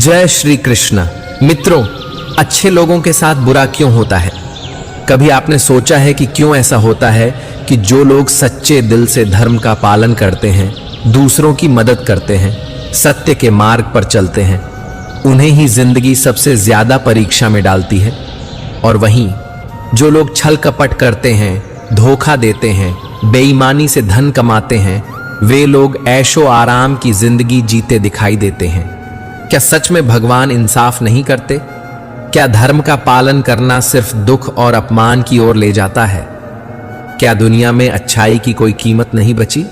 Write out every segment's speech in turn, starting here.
जय श्री कृष्ण। मित्रों, अच्छे लोगों के साथ बुरा क्यों होता है? कभी आपने सोचा है कि क्यों ऐसा होता है कि जो लोग सच्चे दिल से धर्म का पालन करते हैं, दूसरों की मदद करते हैं, सत्य के मार्ग पर चलते हैं, उन्हें ही जिंदगी सबसे ज्यादा परीक्षा में डालती है, और वहीं जो लोग छल कपट करते हैं, धोखा देते हैं, बेईमानी से धन कमाते हैं, वे लोग ऐशो आराम की जिंदगी जीते दिखाई देते हैं। क्या सच में भगवान इंसाफ नहीं करते? क्या धर्म का पालन करना सिर्फ दुख और अपमान की ओर ले जाता है? क्या दुनिया में अच्छाई की कोई कीमत नहीं बची?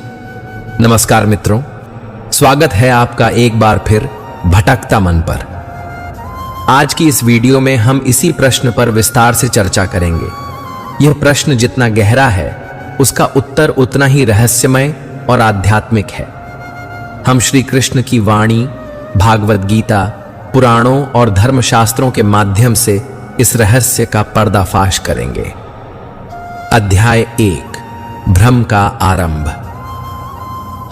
नमस्कार मित्रों, स्वागत है आपका एक बार फिर भटकता मन पर। आज की इस वीडियो में हम इसी प्रश्न पर विस्तार से चर्चा करेंगे। यह प्रश्न जितना गहरा है, उसका उत्तर उतना ही रहस्यमय और आध्यात्मिक है। हम श्री कृष्ण की वाणी, भागवत गीता, पुराणों और धर्मशास्त्रों के माध्यम से इस रहस्य का पर्दाफाश करेंगे। अध्याय 1, भ्रम का आरंभ।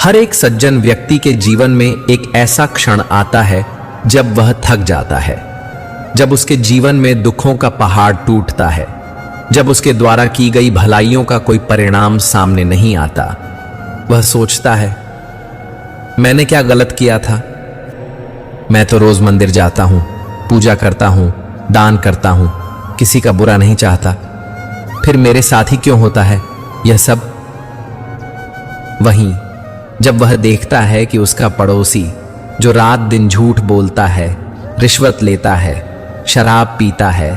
हर एक सज्जन व्यक्ति के जीवन में एक ऐसा क्षण आता है जब वह थक जाता है, जब उसके जीवन में दुखों का पहाड़ टूटता है, जब उसके द्वारा की गई भलाइयों का कोई परिणाम सामने नहीं आता। वह सोचता है, मैंने क्या गलत किया था? मैं तो रोज मंदिर जाता हूं, पूजा करता हूं, दान करता हूं, किसी का बुरा नहीं चाहता, फिर मेरे साथ ही क्यों होता है यह सब? वहीं जब वह देखता है कि उसका पड़ोसी, जो रात दिन झूठ बोलता है, रिश्वत लेता है, शराब पीता है,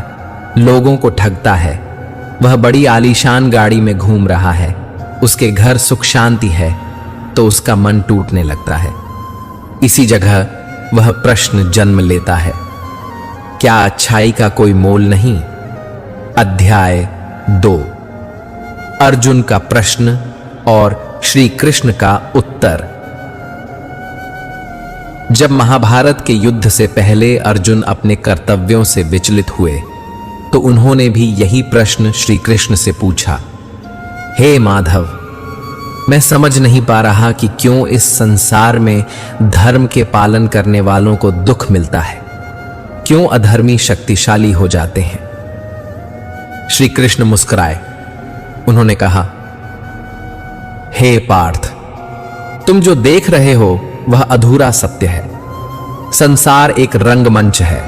लोगों को ठगता है, वह बड़ी आलीशान गाड़ी में घूम रहा है, उसके घर सुख शांति है, तो उसका मन टूटने लगता है। इसी जगह वह प्रश्न जन्म लेता है, क्या अच्छाई का कोई मोल नहीं? अध्याय 2, अर्जुन का प्रश्न और श्री कृष्ण का उत्तर। जब महाभारत के युद्ध से पहले अर्जुन अपने कर्तव्यों से विचलित हुए, तो उन्होंने भी यही प्रश्न श्री कृष्ण से पूछा, हे माधव, मैं समझ नहीं पा रहा कि क्यों इस संसार में धर्म के पालन करने वालों को दुख मिलता है, क्यों अधर्मी शक्तिशाली हो जाते हैं। श्री कृष्ण मुस्कुराए। उन्होंने कहा, हे पार्थ, तुम जो देख रहे हो वह अधूरा सत्य है। संसार एक रंगमंच है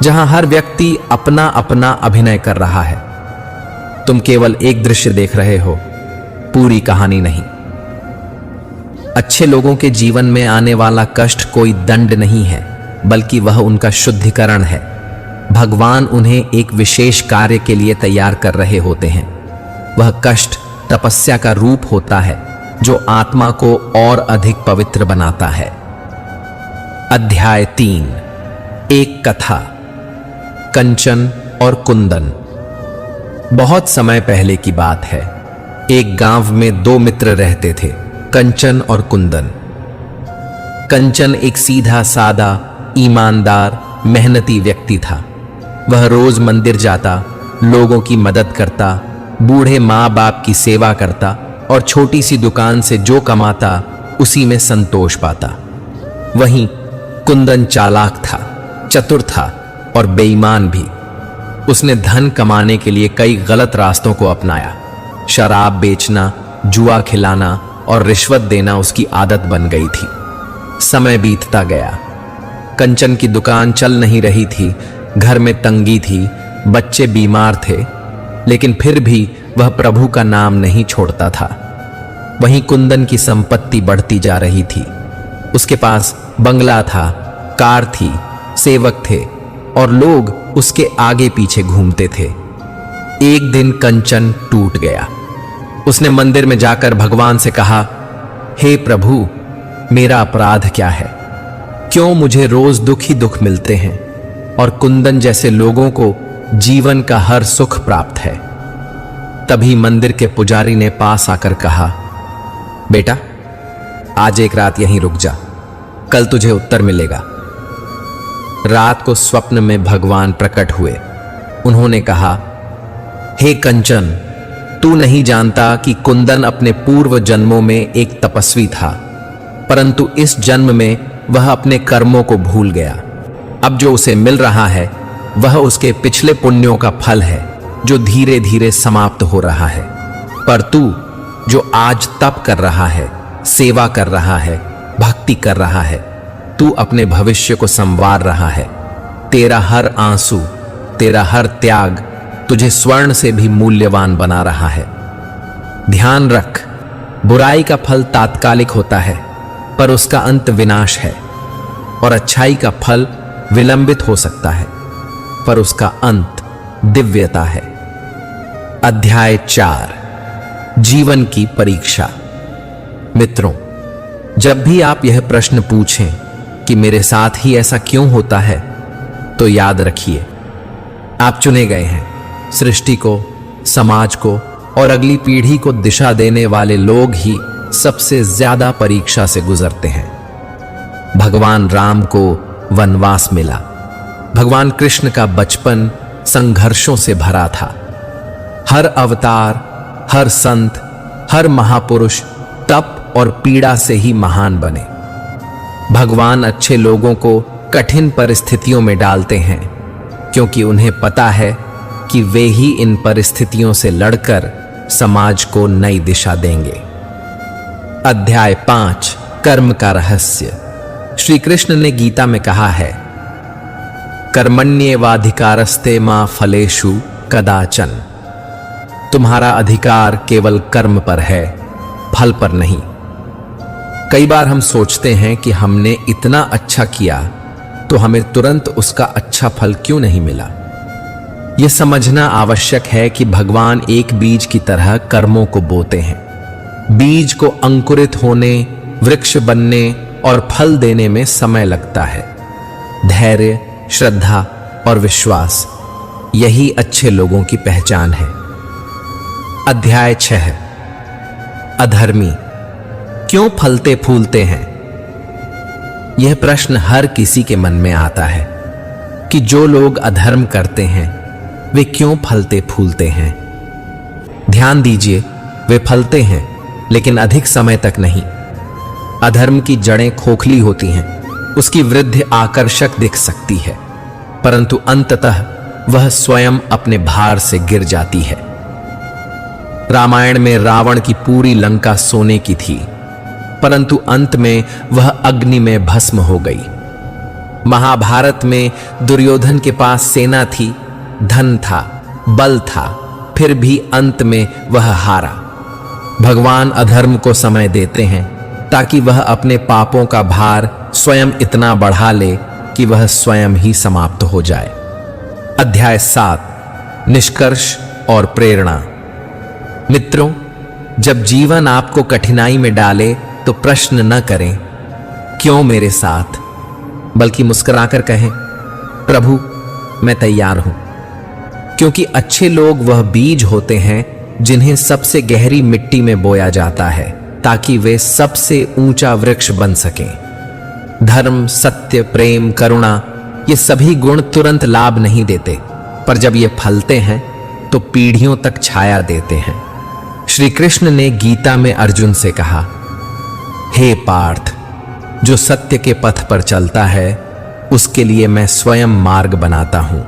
जहां हर व्यक्ति अपना अपना अभिनय कर रहा है। तुम केवल एक दृश्य देख रहे हो, पूरी कहानी नहीं। अच्छे लोगों के जीवन में आने वाला कष्ट कोई दंड नहीं है, बल्कि वह उनका शुद्धिकरण है। भगवान उन्हें एक विशेष कार्य के लिए तैयार कर रहे होते हैं। वह कष्ट तपस्या का रूप होता है, जो आत्मा को और अधिक पवित्र बनाता है। अध्याय 3, एक कथा, कंचन और कुंदन। बहुत समय पहले की बात है। एक गांव में 2 मित्र रहते थे, कंचन और कुंदन। कंचन एक सीधा सादा, ईमानदार, मेहनती व्यक्ति था। वह रोज मंदिर जाता, लोगों की मदद करता, बूढ़े माँ बाप की सेवा करता और छोटी सी दुकान से जो कमाता उसी में संतोष पाता। वहीं कुंदन चालाक था, चतुर था और बेईमान भी। उसने धन कमाने के लिए कई गलत रास्तों को अपनाया। शराब बेचना, जुआ खिलाना और रिश्वत देना उसकी आदत बन गई थी। समय बीतता गया। कंचन की दुकान चल नहीं रही थी, घर में तंगी थी, बच्चे बीमार थे, लेकिन फिर भी वह प्रभु का नाम नहीं छोड़ता था। वहीं कुंदन की संपत्ति बढ़ती जा रही थी। उसके पास बंगला था, कार थी, सेवक थे और लोग उसके आगे पीछे घूमते थे। एक दिन कंचन टूट गया। उसने मंदिर में जाकर भगवान से कहा, हे प्रभु, मेरा अपराध क्या है? क्यों मुझे रोज दुख ही दुख मिलते हैं और कुंदन जैसे लोगों को जीवन का हर सुख प्राप्त है? तभी मंदिर के पुजारी ने पास आकर कहा, बेटा, आज एक रात यहीं रुक जा, कल तुझे उत्तर मिलेगा। रात को स्वप्न में भगवान प्रकट हुए। उन्होंने कहा, हे कंचन, तू नहीं जानता कि कुंदन अपने पूर्व जन्मों में एक तपस्वी था, परंतु इस जन्म में वह अपने कर्मों को भूल गया। अब जो उसे मिल रहा है वह उसके पिछले पुण्यों का फल है जो धीरे धीरे समाप्त हो रहा है। पर तू जो आज तप कर रहा है, सेवा कर रहा है, भक्ति कर रहा है, तू अपने भविष्य को संवार रहा है। तेरा हर आंसू, तेरा हर त्याग तुझे स्वर्ण से भी मूल्यवान बना रहा है। ध्यान रख, बुराई का फल तात्कालिक होता है पर उसका अंत विनाश है, और अच्छाई का फल विलंबित हो सकता है पर उसका अंत दिव्यता है। अध्याय 4, जीवन की परीक्षा। मित्रों, जब भी आप यह प्रश्न पूछें कि मेरे साथ ही ऐसा क्यों होता है, तो याद रखिए, आप चुने गए हैं। सृष्टि को, समाज को और अगली पीढ़ी को दिशा देने वाले लोग ही सबसे ज्यादा परीक्षा से गुजरते हैं। भगवान राम को वनवास मिला। भगवान कृष्ण का बचपन संघर्षों से भरा था। हर अवतार, हर संत, हर महापुरुष तप और पीड़ा से ही महान बने। भगवान अच्छे लोगों को कठिन परिस्थितियों में डालते हैं क्योंकि उन्हें पता है कि वे ही इन परिस्थितियों से लड़कर समाज को नई दिशा देंगे। अध्याय 5, कर्म का रहस्य। श्री कृष्ण ने गीता में कहा है, कर्मण्येवाधिकारस्ते मा फलेषु कदाचन। तुम्हारा अधिकार केवल कर्म पर है, फल पर नहीं। कई बार हम सोचते हैं कि हमने इतना अच्छा किया तो हमें तुरंत उसका अच्छा फल क्यों नहीं मिला। यह समझना आवश्यक है कि भगवान एक बीज की तरह कर्मों को बोते हैं। बीज को अंकुरित होने, वृक्ष बनने और फल देने में समय लगता है। धैर्य, श्रद्धा और विश्वास, यही अच्छे लोगों की पहचान है। अध्याय 6, अधर्मी क्यों फलते फूलते हैं। यह प्रश्न हर किसी के मन में आता है कि जो लोग अधर्म करते हैं वे क्यों फलते फूलते हैं। ध्यान दीजिए, वे फलते हैं लेकिन अधिक समय तक नहीं। अधर्म की जड़ें खोखली होती हैं, उसकी वृद्धि आकर्षक दिख सकती है, परंतु अंततः वह स्वयं अपने भार से गिर जाती है। रामायण में रावण की पूरी लंका सोने की थी, परंतु अंत में वह अग्नि में भस्म हो गई। महाभारत में दुर्योधन के पास सेना थी, धन था, बल था, फिर भी अंत में वह हारा। भगवान अधर्म को समय देते हैं ताकि वह अपने पापों का भार स्वयं इतना बढ़ा ले कि वह स्वयं ही समाप्त हो जाए। अध्याय 7, निष्कर्ष और प्रेरणा। मित्रों, जब जीवन आपको कठिनाई में डाले तो प्रश्न न करें क्यों मेरे साथ, बल्कि मुस्कुराकर कहें, प्रभु मैं तैयार हूं। क्योंकि अच्छे लोग वह बीज होते हैं जिन्हें सबसे गहरी मिट्टी में बोया जाता है ताकि वे सबसे ऊंचा वृक्ष बन सकें। धर्म, सत्य, प्रेम, करुणा, ये सभी गुण तुरंत लाभ नहीं देते, पर जब ये फलते हैं तो पीढ़ियों तक छाया देते हैं। श्री कृष्ण ने गीता में अर्जुन से कहा, हे पार्थ, जो सत्य के पथ पर चलता है उसके लिए मैं स्वयं मार्ग बनाता हूं।